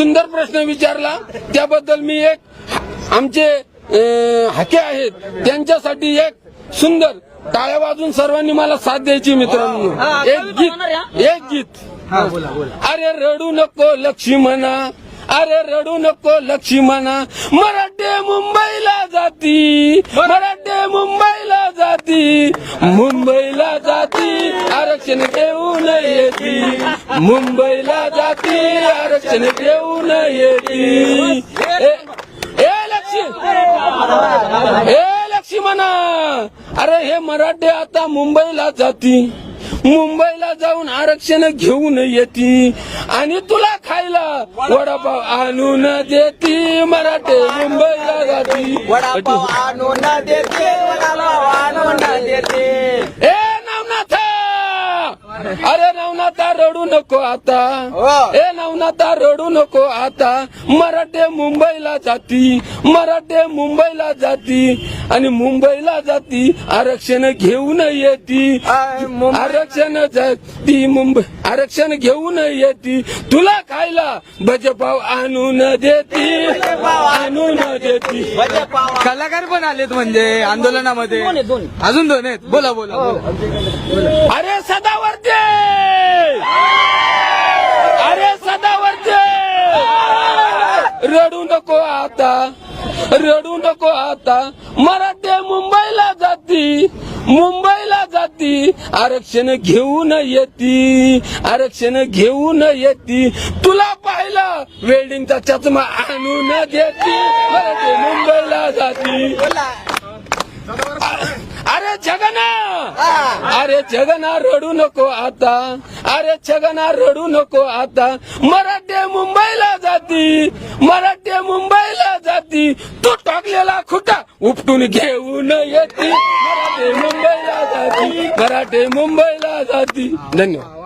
सुंदर प्रश्न विचारला, त्याबद्दल मी एक आमचे हाके आहेत त्यांच्यासाठी एक सुंदर टाळ्या वाजून सर्वांनी मला साथ द्यायची मित्रांनो. एक गीत अरे रडू नको लक्ष्मणा, अरे रडू नको लक्ष्मणा, मराठे मुंबईला जाती, मराठे मुंबईला जाती, मुंबईला जाती आरक्षण घेऊन येती, मुंबईला जाती आरक्षण घेऊन येती. लक्ष्मणा, अरे हे मराठे आता मुंबईला जाती, मुंबईला जाऊन आरक्षण घेऊन येती आणि तुला खायला वडापाव आणून देती. मराठे मुंबईला जाती, वडापाव आणून देते, वडापाव आणून देते. ए नवनाथ, अरे नवनाथा रडू नको आता, ए नवनाथा रडू नको आता, मराठे मुंबईला जाती, मराठे मुंबईला जाती आणि मुंबईला जाती आरक्षण घेऊन येती, आरक्षण जाती मुंबई आरक्षण घेऊन येती, तुला खायला भजपाव आणून देती, आणून देती. कलाकार पण आलेत म्हणजे आंदोलनामध्ये, अजून दोन आहेत. बोला बोला. अरे सदावर्ते, अरे सदावर्ते, रडू नको आता, रडू नको आता, मराठे मुंबईला जाती, मुंबईला जाती आरक्षण घेऊन येती, आरक्षण घेऊन येती, तुला पाहिला वेल्डिंगचा चष्मा आणून देती, मराठे मुंबईला जाती. अरे छगना, अरे छगना रडू नको आता, अरे छगना रडू नको आता, मराठे मुंबईला जाती, मराठे मुंबईला जाती, तू टाकलेला खुटा उपटून घेऊन येती, मराठे मुंबईला जाती, मराठे मुंबईला जाती. धन्यवाद.